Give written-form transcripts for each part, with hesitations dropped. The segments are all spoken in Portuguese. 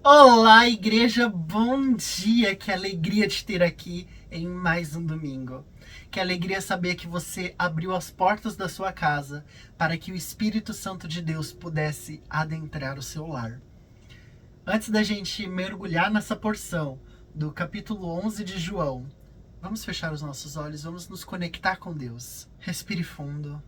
Olá, igreja, bom dia! Que alegria te ter aqui em mais um domingo. Que alegria saber que você abriu as portas da sua casa para que o Espírito Santo de Deus pudesse adentrar o seu lar. Antes da gente mergulhar nessa porção do capítulo 11 de João, vamos fechar os nossos olhos, vamos nos conectar com Deus. Respire fundo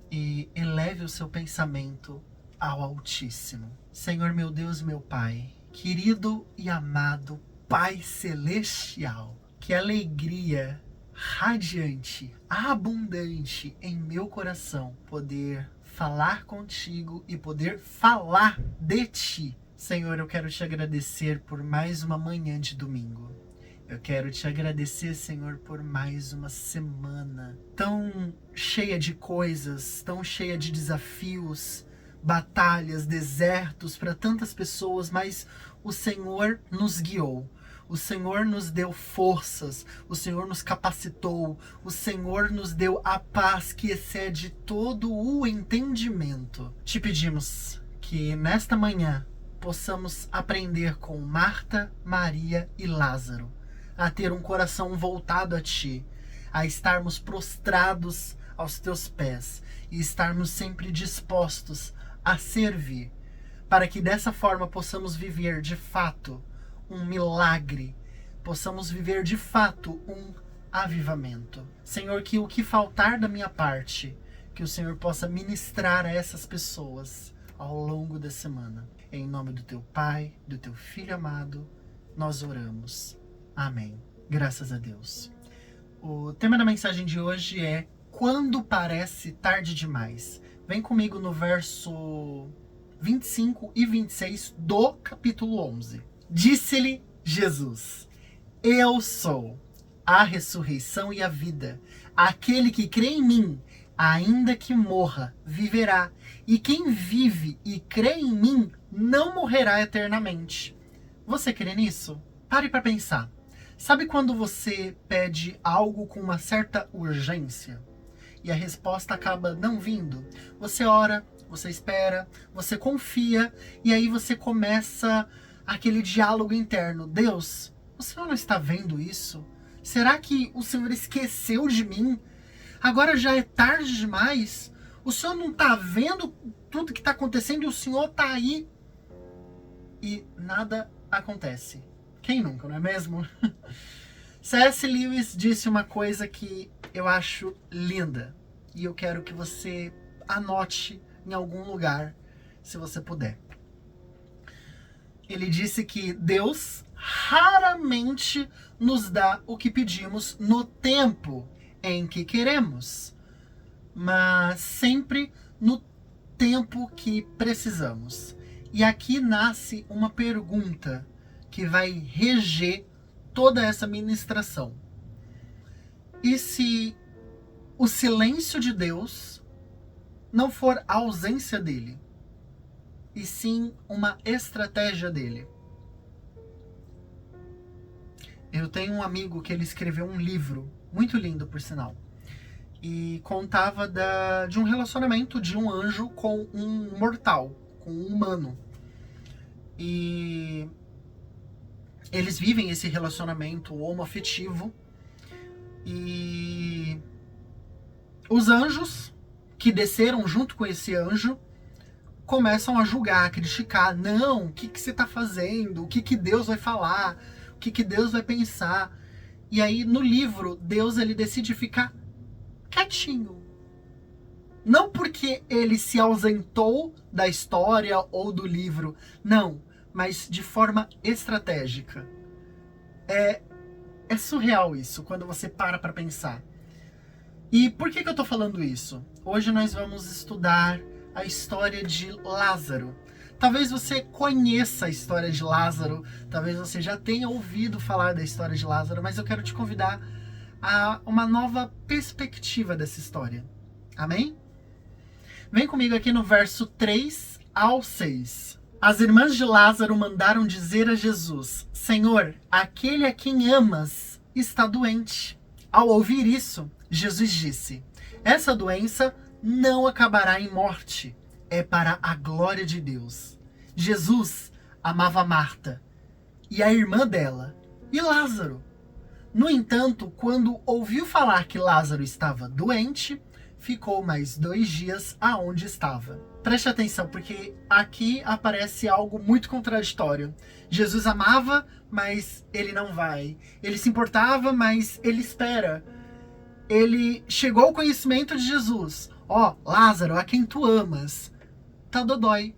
e eleve o seu pensamento ao Altíssimo. Senhor, meu Deus, meu Pai, querido e amado Pai Celestial, que alegria radiante, abundante em meu coração poder falar contigo e poder falar de ti. Senhor, eu quero te agradecer por mais uma manhã de domingo. Eu quero te agradecer, Senhor, por mais uma semana tão cheia de coisas, tão cheia de desafios, batalhas, desertos para tantas pessoas, mas o Senhor nos guiou. O Senhor nos deu forças, o Senhor nos capacitou, o Senhor nos deu a paz que excede todo o entendimento. Te pedimos que nesta manhã possamos aprender com Marta, Maria e Lázaro a ter um coração voltado a Ti, a estarmos prostrados aos Teus pés e estarmos sempre dispostos a servir, para que dessa forma possamos viver de fato um milagre, possamos viver de fato um avivamento. Senhor, que o que faltar da minha parte, que o Senhor possa ministrar a essas pessoas ao longo da semana. Em nome do Teu Pai, do Teu Filho amado, nós oramos. Amém. Graças a Deus. O tema da mensagem de hoje é quando parece tarde demais. Vem comigo no verso 25 e 26 do capítulo 11. Disse-lhe Jesus: Eu sou a ressurreição e a vida. Aquele que crê em mim, ainda que morra, viverá. E quem vive e crê em mim, não morrerá eternamente. Você crê nisso? Pare para pensar. Sabe quando você pede algo com uma certa urgência e a resposta acaba não vindo? Você ora, você espera, você confia e aí você começa aquele diálogo interno. Deus, o Senhor não está vendo isso? Será que o Senhor esqueceu de mim? Agora já é tarde demais? O Senhor não está vendo tudo que está acontecendo e o Senhor está aí? E nada acontece. Quem nunca, não é mesmo? C.S. Lewis disse uma coisa que eu acho linda. E eu quero que você anote em algum lugar, se você puder. Ele disse que Deus raramente nos dá o que pedimos no tempo em que queremos, mas sempre no tempo que precisamos. E aqui nasce uma pergunta que vai reger toda essa ministração. E se o silêncio de Deus não for a ausência dele, e sim uma estratégia dele? Eu tenho um amigo que ele escreveu um livro, muito lindo por sinal, e contava de um relacionamento de um anjo com um mortal, com um humano. E eles vivem esse relacionamento homoafetivo e os anjos que desceram junto com esse anjo começam a julgar, a criticar. Não, o que você está fazendo? O que Deus vai falar? O que Deus vai pensar? E aí no livro, Deus ele decide ficar quietinho. Não porque ele se ausentou da história ou do livro, não, mas de forma estratégica. É surreal isso, quando você para pensar. E por que eu tô falando isso? Hoje nós vamos estudar a história de Lázaro. Talvez você conheça a história de Lázaro, talvez você já tenha ouvido falar da história de Lázaro, mas eu quero te convidar a uma nova perspectiva dessa história. Amém? Vem comigo aqui no verso 3 ao 6. As irmãs de Lázaro mandaram dizer a Jesus: Senhor, aquele a quem amas está doente. Ao ouvir isso, Jesus disse: Essa doença não acabará em morte, é para a glória de Deus. Jesus amava Marta e a irmã dela e Lázaro. No entanto, quando ouviu falar que Lázaro estava doente, ficou mais 2 dias aonde estava. Preste atenção, porque aqui aparece algo muito contraditório. Jesus amava, mas ele não vai. Ele se importava, mas ele espera. Ele chegou ao conhecimento de Jesus. Ó, Lázaro, a quem tu amas, tá dodói.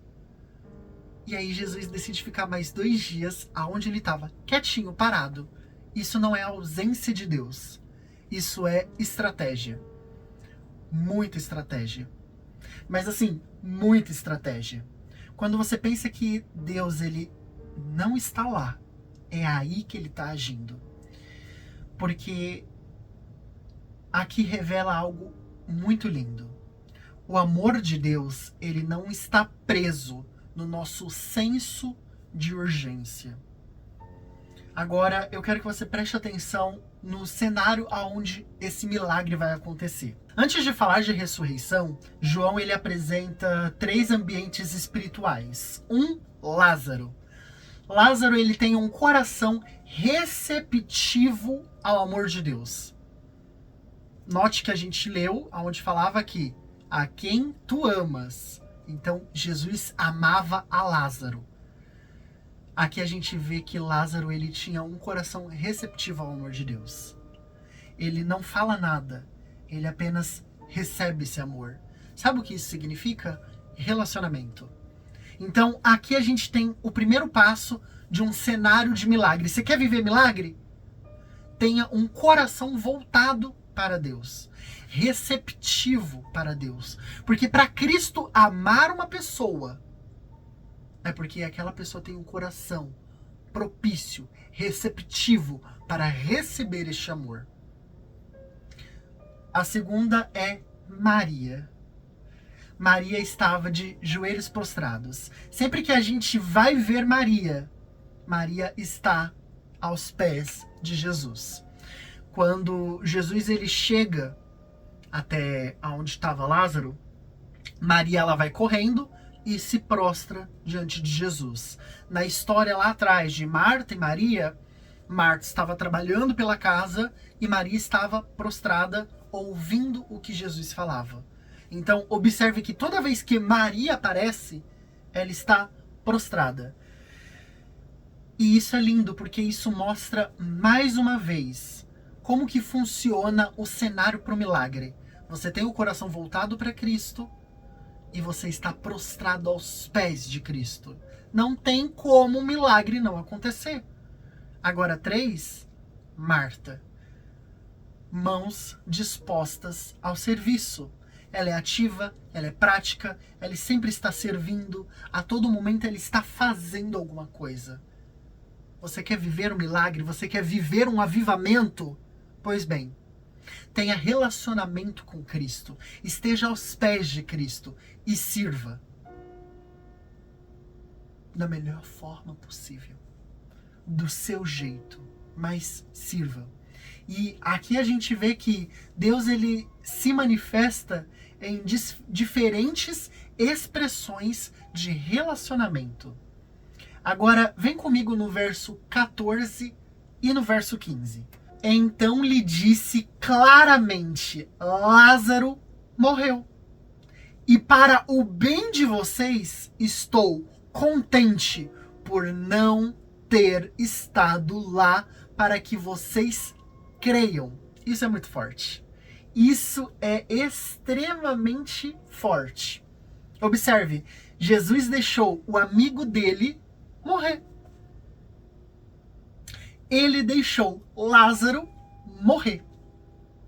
E aí Jesus decide ficar mais 2 dias aonde ele estava, quietinho, parado. Isso não é ausência de Deus. Isso é estratégia. Muita estratégia. Mas assim, muita estratégia. Quando você pensa que Deus ele não está lá, é aí que ele está agindo. Porque aqui revela algo muito lindo. O amor de Deus, ele não está preso no nosso senso de urgência. Agora, eu quero que você preste atenção no cenário aonde esse milagre vai acontecer. Antes de falar de ressurreição, João ele apresenta 3 ambientes espirituais. Lázaro. Lázaro ele tem um coração receptivo ao amor de Deus. Note que a gente leu aonde falava que a quem tu amas. Então, Jesus amava a Lázaro. Aqui a gente vê que Lázaro ele tinha um coração receptivo ao amor de Deus. Ele não fala nada, ele apenas recebe esse amor. Sabe o que isso significa? Relacionamento. Então, aqui a gente tem o primeiro passo de um cenário de milagre. Você quer viver milagre? Tenha um coração voltado para Deus, receptivo para Deus. Porque para Cristo amar uma pessoa, é porque aquela pessoa tem um coração propício, receptivo para receber este amor. A segunda é Maria. Maria estava de joelhos prostrados. Sempre que a gente vai ver Maria, Maria está aos pés de Jesus. Quando Jesus ele chega até onde estava Lázaro, Maria ela vai correndo e se prostra diante de Jesus. Na história lá atrás de Marta e Maria, Marta estava trabalhando pela casa e Maria estava prostrada ouvindo o que Jesus falava. Então, observe que toda vez que Maria aparece, ela está prostrada. E isso é lindo, porque isso mostra mais uma vez como que funciona o cenário para o milagre. Você tem o coração voltado para Cristo e você está prostrado aos pés de Cristo. Não tem como um milagre não acontecer. Agora 3, Marta. Mãos dispostas ao serviço. Ela é ativa, ela é prática, ela sempre está servindo, a todo momento ela está fazendo alguma coisa. Você quer viver um milagre? Você quer viver um avivamento? Pois bem, tenha relacionamento com Cristo, esteja aos pés de Cristo e sirva da melhor forma possível, do seu jeito, mas sirva. E aqui a gente vê que Deus ele se manifesta em diferentes expressões de relacionamento. Agora, vem comigo no verso 14 e no verso 15. Então lhe disse claramente: Lázaro morreu. E para o bem de vocês, estou contente por não ter estado lá para que vocês creiam. Isso é muito forte. Isso é extremamente forte. Observe, Jesus deixou o amigo dele morrer. Ele deixou Lázaro morrer.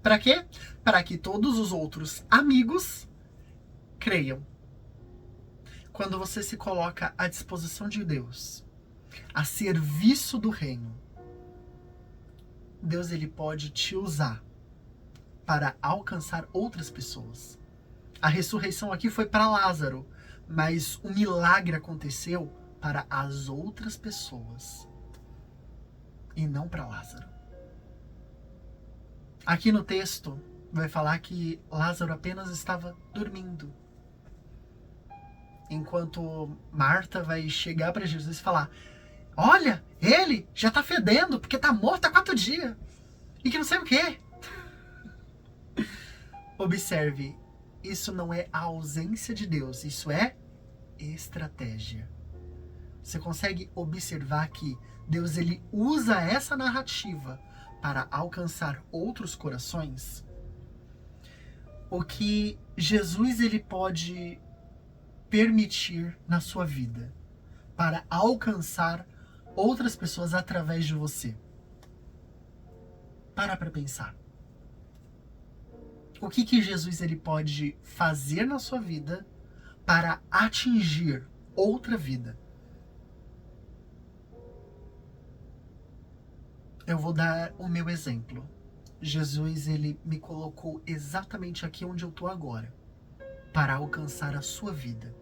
Para quê? Para que todos os outros amigos creiam. Quando você se coloca à disposição de Deus, a serviço do reino, Deus ele pode te usar para alcançar outras pessoas. A ressurreição aqui foi para Lázaro, mas o milagre aconteceu para as outras pessoas e não para Lázaro. Aqui no texto vai falar que Lázaro apenas estava dormindo. enquanto Marta vai chegar para Jesus e falar: olha, ele já tá fedendo porque tá morto há 4 dias. E que não sei o quê. Observe, isso não é a ausência de Deus, isso é estratégia. Você consegue observar que Deus ele usa essa narrativa para alcançar outros corações? O que Jesus ele pode permitir na sua vida para alcançar outras pessoas através de você? Para pensar. O que Jesus ele pode fazer na sua vida para atingir outra vida? Eu vou dar o meu exemplo. Jesus ele me colocou exatamente aqui onde eu estou agora, para alcançar a sua vida.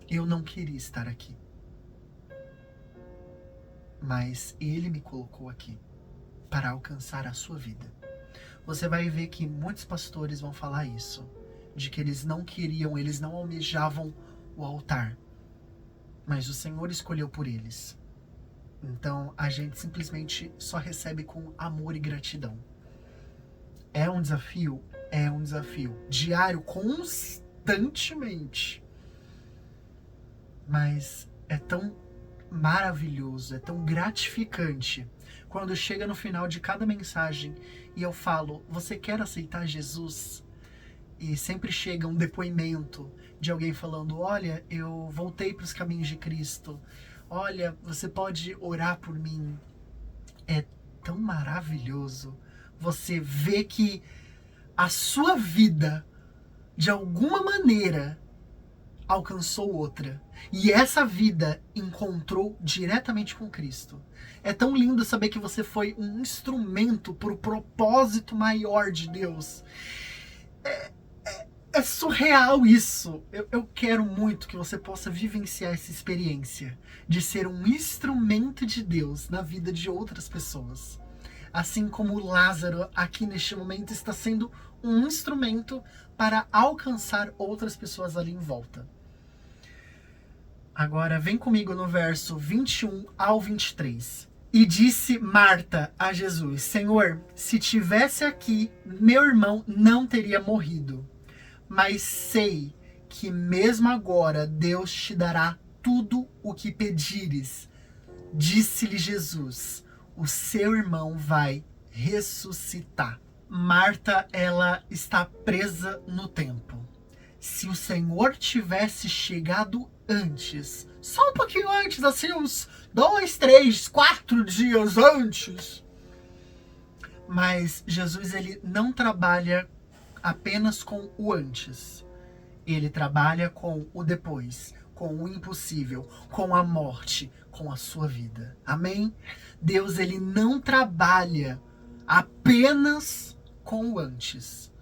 Eu não queria estar aqui, mas ele me colocou aqui para alcançar a sua vida. Você vai ver que muitos pastores vão falar isso, de que eles não queriam, eles não almejavam o altar, mas o Senhor escolheu por eles. Então a gente simplesmente só recebe com amor e gratidão. É um desafio? É um desafio diário, constantemente. Mas é tão maravilhoso, é tão gratificante quando chega no final de cada mensagem e eu falo: você quer aceitar Jesus? E sempre chega um depoimento de alguém falando: olha, eu voltei para os caminhos de Cristo. Olha, você pode orar por mim. É tão maravilhoso você ver que a sua vida, de alguma maneira, alcançou outra. E essa vida encontrou diretamente com Cristo. É tão lindo saber que você foi um instrumento para o propósito maior de Deus. É surreal isso. Eu quero muito que você possa vivenciar essa experiência de ser um instrumento de Deus na vida de outras pessoas. Assim como Lázaro aqui neste momento está sendo um instrumento para alcançar outras pessoas ali em volta. Agora vem comigo no verso 21 ao 23. E disse Marta a Jesus: Senhor, se tivesse aqui, meu irmão não teria morrido. Mas sei que mesmo agora Deus te dará tudo o que pedires. Disse-lhe Jesus: o seu irmão vai ressuscitar. Marta, ela está presa no tempo. Se o Senhor tivesse chegado antes, só um pouquinho antes, assim, uns 2, 3, 4 dias antes. Mas Jesus, ele não trabalha apenas com o antes. Ele trabalha com o depois, com o impossível, com a morte, com a sua vida. Amém? Deus, ele não trabalha apenas com o antes.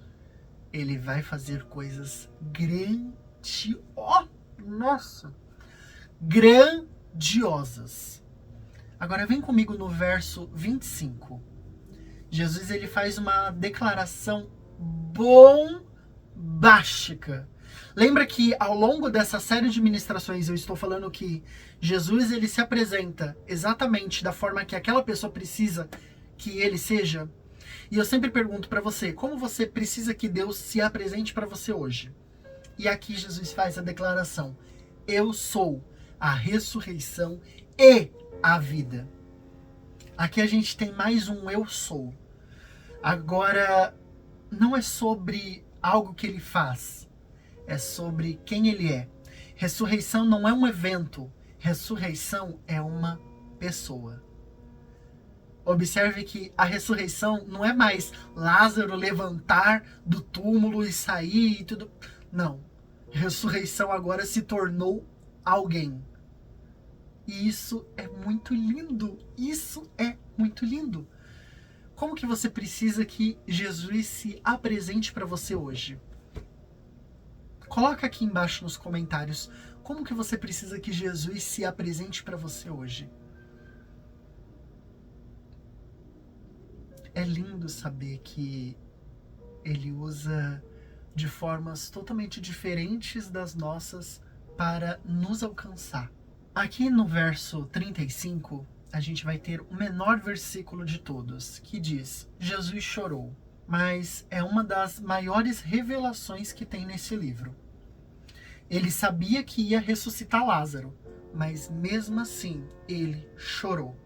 Ele vai fazer coisas grandiosas. Agora vem comigo no verso 25. Jesus ele faz uma declaração bombástica. Lembra que ao longo dessa série de ministrações eu estou falando que Jesus ele se apresenta exatamente da forma que aquela pessoa precisa que ele seja? E eu sempre pergunto para você, como você precisa que Deus se apresente para você hoje? E aqui Jesus faz a declaração: eu sou a ressurreição e a vida. Aqui a gente tem mais um eu sou. Agora, não é sobre algo que ele faz, é sobre quem ele é. Ressurreição não é um evento, ressurreição é uma pessoa. Observe que a ressurreição não é mais Lázaro levantar do túmulo e sair e tudo. Não. Ressurreição agora se tornou alguém. E isso é muito lindo. Isso é muito lindo. Como que você precisa que Jesus se apresente para você hoje? Coloca aqui embaixo nos comentários como que você precisa que Jesus se apresente para você hoje. É lindo saber que ele usa de formas totalmente diferentes das nossas para nos alcançar. Aqui no verso 35, a gente vai ter o menor versículo de todos, que diz: Jesus chorou. Mas é uma das maiores revelações que tem nesse livro. Ele sabia que ia ressuscitar Lázaro, mas mesmo assim ele chorou.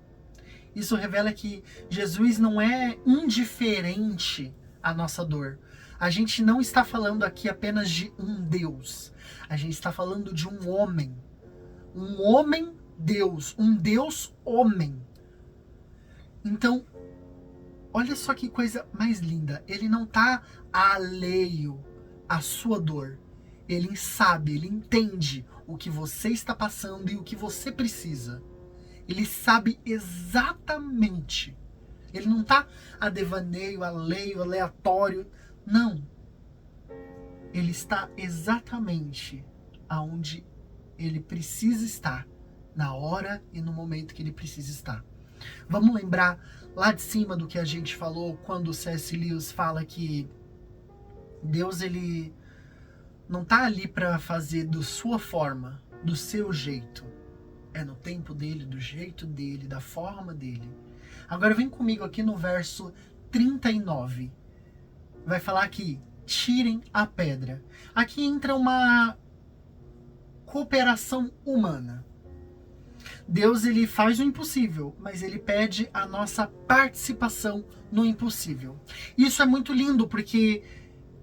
Isso revela que Jesus não é indiferente à nossa dor. A gente não está falando aqui apenas de um Deus. A gente está falando de um homem. Um homem Deus. Um Deus homem. Então, olha só que coisa mais linda. Ele não está alheio à sua dor. Ele sabe, ele entende o que você está passando e o que você precisa. Ele sabe exatamente. Ele não está a devaneio, alheio, aleatório. Não. Ele está exatamente aonde ele precisa estar, na hora e no momento que ele precisa estar. Vamos lembrar lá de cima do que a gente falou quando o C.S. Lewis fala que Deus, ele não está ali para fazer da sua forma, do seu jeito. É no tempo dele, do jeito dele, da forma dele. Agora vem comigo aqui no verso 39. Vai falar aqui: tirem a pedra. Aqui entra uma cooperação humana. Deus, ele faz o impossível, mas ele pede a nossa participação no impossível. Isso é muito lindo, porque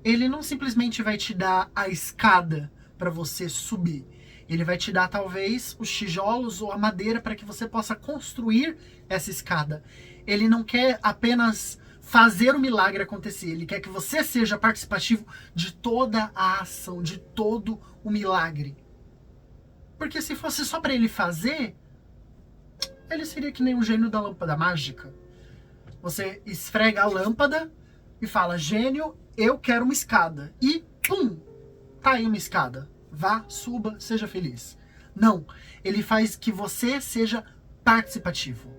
ele não simplesmente vai te dar a escada para você subir. Ele vai te dar talvez os tijolos ou a madeira para que você possa construir essa escada. Ele não quer apenas fazer o milagre acontecer. Ele quer que você seja participativo de toda a ação, de todo o milagre. Porque se fosse só para ele fazer, ele seria que nem o gênio da lâmpada mágica. Você esfrega a lâmpada e fala: gênio, eu quero uma escada. E pum, tá aí uma escada. Vá, suba, seja feliz. Não, ele faz que você seja participativo.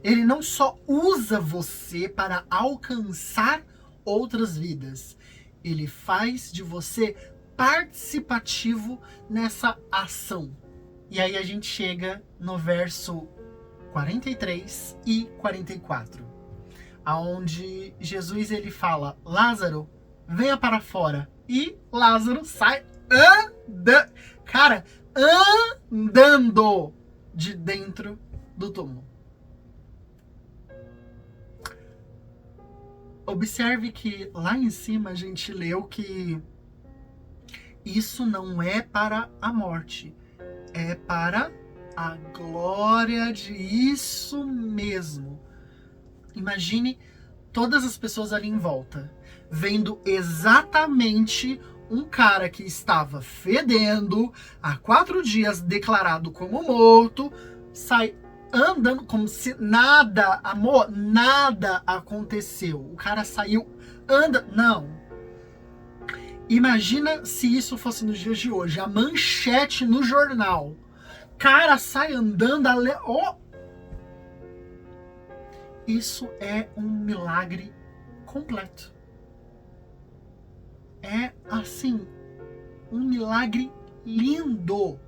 Ele não só usa você para alcançar outras vidas. Ele faz de você participativo nessa ação. E aí a gente chega no verso 43 e 44, aonde Jesus, ele fala: Lázaro, venha para fora. E Lázaro sai andando de dentro do túmulo. Observe que lá em cima a gente leu que isso não é para a morte, é para a glória de isso mesmo. Imagine todas as pessoas ali em volta, vendo exatamente um cara que estava fedendo, há 4 dias declarado como morto, sai andando como se nada, amor, nada aconteceu. O cara saiu, anda, não. Imagina se isso fosse nos dias de hoje, a manchete no jornal. Cara sai andando, isso é um milagre completo. É assim, um milagre lindo.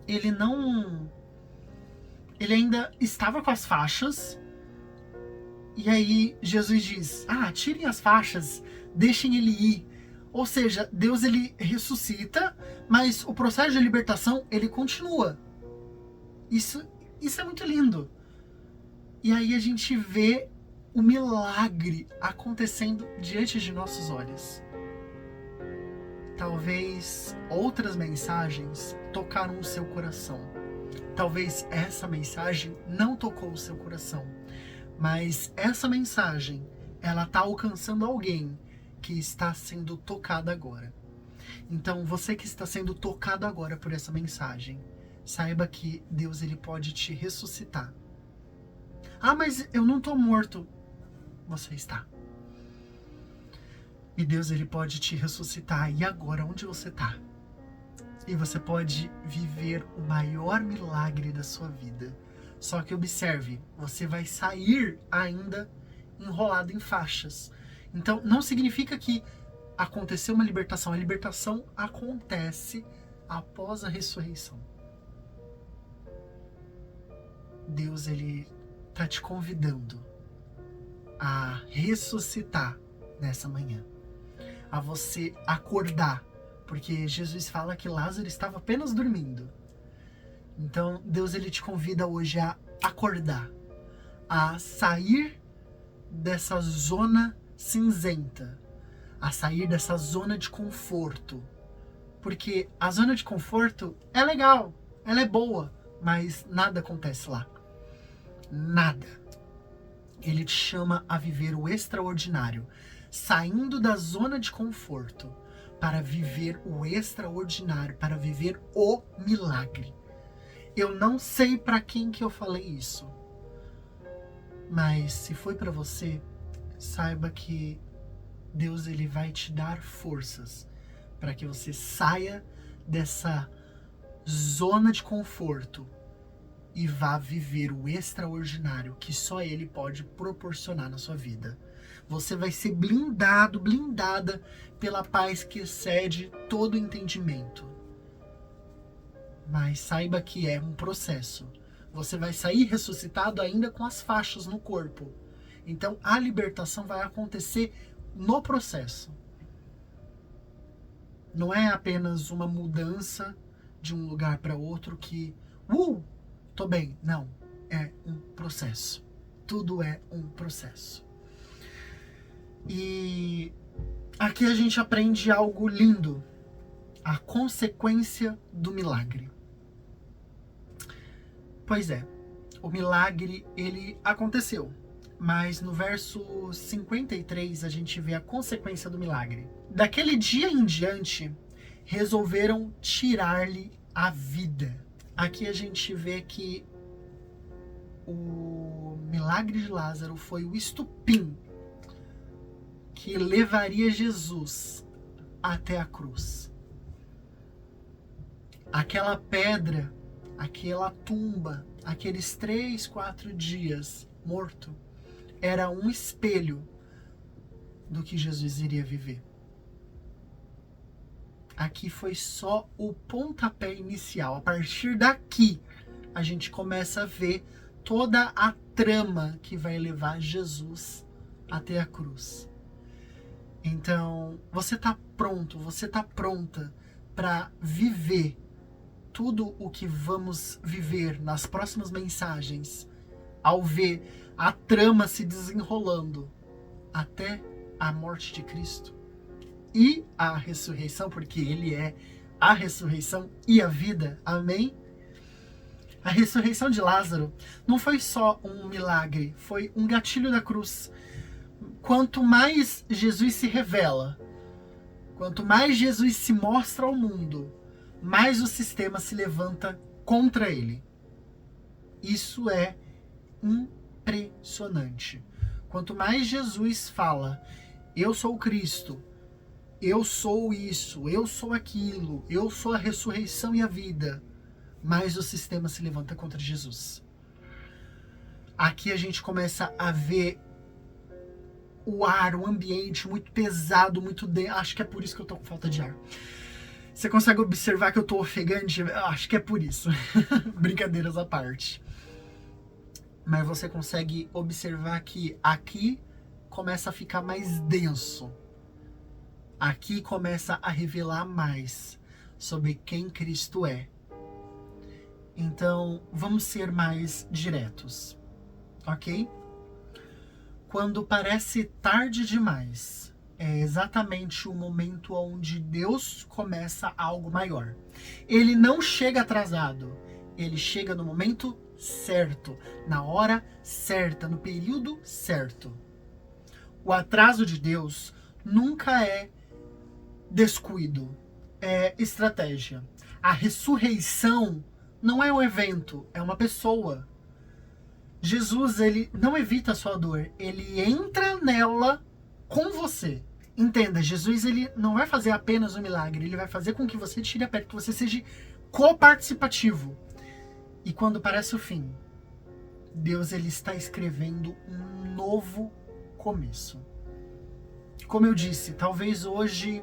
Ele ainda estava com as faixas. E aí Jesus diz: tirem as faixas, deixem ele ir. Ou seja, Deus, ele ressuscita, mas o processo de libertação, ele continua. Isso é muito lindo. E aí a gente vê o milagre acontecendo diante de nossos olhos. Talvez outras mensagens tocaram o seu coração. Talvez essa mensagem não tocou o seu coração. Mas essa mensagem, ela está alcançando alguém que está sendo tocado agora. Então, você que está sendo tocado agora por essa mensagem, saiba que Deus, ele pode te ressuscitar. Mas eu não estou morto. Você está. E Deus, ele pode te ressuscitar. E agora, onde você está? E você pode viver o maior milagre da sua vida. Só que observe, você vai sair ainda enrolado em faixas. Então, não significa que acontecer uma libertação. A libertação acontece após a ressurreição. Deus, ele tá te convidando a ressuscitar nessa manhã, a você acordar, porque Jesus fala que Lázaro estava apenas dormindo. Então Deus, ele te convida hoje a acordar, a sair dessa zona cinzenta, a sair dessa zona de conforto, porque a zona de conforto é legal, ela é boa, mas nada acontece lá, nada. Ele te chama a viver o extraordinário, saindo da zona de conforto para viver o extraordinário, para viver o milagre. Eu não sei para quem que eu falei isso, mas se foi para você, saiba que Deus, ele vai te dar forças para que você saia dessa zona de conforto e vá viver o extraordinário que só Ele pode proporcionar na sua vida. Você vai ser blindado, blindada pela paz que excede todo entendimento. Mas saiba que é um processo. Você vai sair ressuscitado ainda com as faixas no corpo. Então a libertação vai acontecer no processo. Não é apenas uma mudança de um lugar para outro que, tô bem. Não, é um processo. Tudo é um processo. E aqui a gente aprende algo lindo. A consequência do milagre. Pois é, o milagre, ele aconteceu. Mas no verso 53 a gente vê a consequência do milagre. Daquele dia em diante, resolveram tirar-lhe a vida. Aqui a gente vê que o milagre de Lázaro foi o estupim que levaria Jesus até a cruz. Aquela pedra, aquela tumba, aqueles 3, 4 dias morto, era um espelho do que Jesus iria viver. Aqui foi só o pontapé inicial. A partir daqui, a gente começa a ver toda a trama que vai levar Jesus até a cruz. Então, você está pronto, você está pronta para viver tudo o que vamos viver nas próximas mensagens, ao ver a trama se desenrolando até a morte de Cristo e a ressurreição, porque Ele é a ressurreição e a vida. Amém? A ressurreição de Lázaro não foi só um milagre, foi um gatilho da cruz. Quanto mais Jesus se revela, quanto mais Jesus se mostra ao mundo, mais o sistema se levanta contra ele. Isso é impressionante. Quanto mais Jesus fala, eu sou o Cristo, eu sou isso, eu sou aquilo, eu sou a ressurreição e a vida, mais o sistema se levanta contra Jesus. Aqui a gente começa a ver o ar, o ambiente muito pesado, muito denso. Acho que é por isso que eu tô com falta de ar. Você consegue observar que eu tô ofegante? Acho que é por isso. Brincadeiras à parte. Mas você consegue observar que aqui começa a ficar mais denso. Aqui começa a revelar mais sobre quem Cristo é. Então, vamos ser mais diretos, ok? Quando parece tarde demais, é exatamente o momento onde Deus começa algo maior. Ele não chega atrasado, ele chega no momento certo, na hora certa, no período certo. O atraso de Deus nunca é descuido, é estratégia. A ressurreição não é um evento, é uma pessoa. Jesus, ele não evita a sua dor, ele entra nela com você. Entenda, Jesus, ele não vai fazer apenas um milagre, ele vai fazer com que você tire a pedra, que você seja coparticipativo. E quando parece o fim, Deus, ele está escrevendo um novo começo. Como eu disse, talvez hoje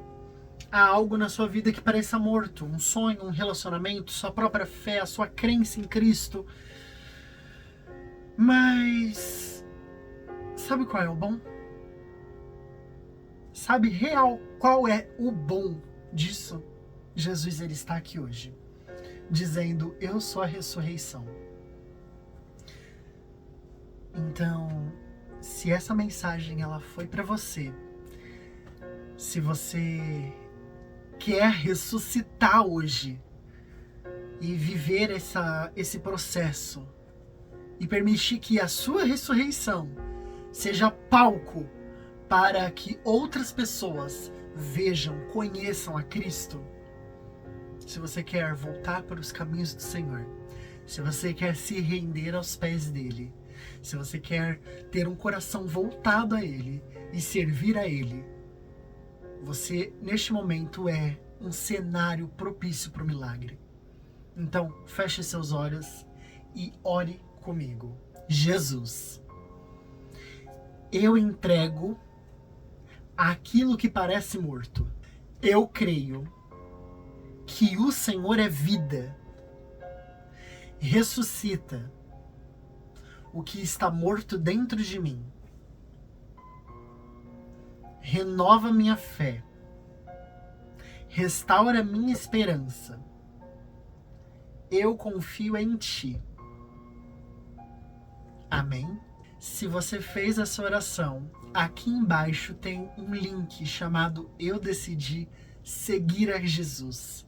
há algo na sua vida que pareça morto, um sonho, um relacionamento, sua própria fé, a sua crença em Cristo. Mas sabe qual é o bom? Sabe real qual é o bom disso? Jesus, ele está aqui hoje, dizendo: eu sou a ressurreição. Então, se essa mensagem ela foi para você, se você quer ressuscitar hoje e viver esse processo e permitir que a sua ressurreição seja palco para que outras pessoas vejam, conheçam a Cristo, se você quer voltar para os caminhos do Senhor, se você quer se render aos pés dele, se você quer ter um coração voltado a ele e servir a ele, você neste momento é um cenário propício para o milagre. Então, feche seus olhos e ore comigo. Jesus, eu entrego aquilo que parece morto. Eu creio que o Senhor é vida. Ressuscita o que está morto dentro de mim. Renova minha fé. Restaura minha esperança. Eu confio em Ti. Amém? Se você fez essa oração, aqui embaixo tem um link chamado Eu Decidi Seguir a Jesus.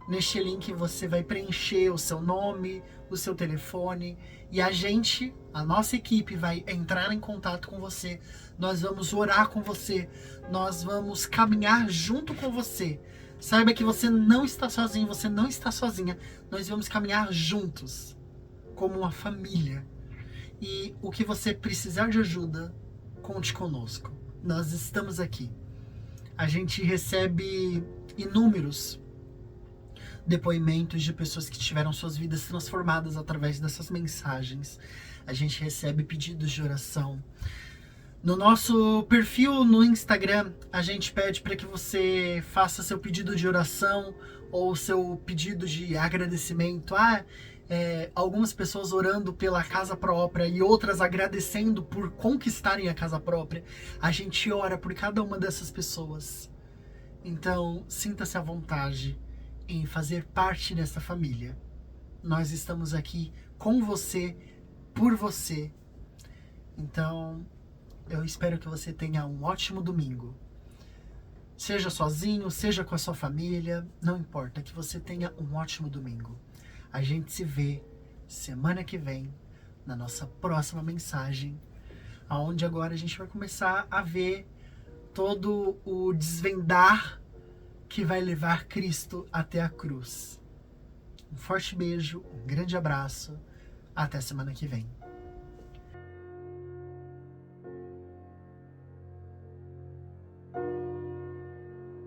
Neste link você vai preencher o seu nome, o seu telefone e a nossa equipe vai entrar em contato com você. Nós vamos orar com você, nós vamos caminhar junto com você. Saiba que você não está sozinho, você não está sozinha. Nós vamos caminhar juntos, como uma família. E o que você precisar de ajuda, conte conosco. Nós estamos aqui. A gente recebe inúmeros depoimentos de pessoas que tiveram suas vidas transformadas através dessas mensagens. A gente recebe pedidos de oração. No nosso perfil no Instagram, a gente pede para que você faça seu pedido de oração ou seu pedido de agradecimento. Algumas pessoas orando pela casa própria e outras agradecendo por conquistarem a casa própria. A gente ora por cada uma dessas pessoas. Então, sinta-se à vontade em fazer parte dessa família. Nós estamos aqui com você, por você. Então, eu espero que você tenha um ótimo domingo. Seja sozinho, seja com a sua família, não importa, que você tenha um ótimo domingo. A gente se vê semana que vem na nossa próxima mensagem, aonde agora a gente vai começar a ver todo o desvendar que vai levar Cristo até a cruz. Um forte beijo, um grande abraço, até semana que vem.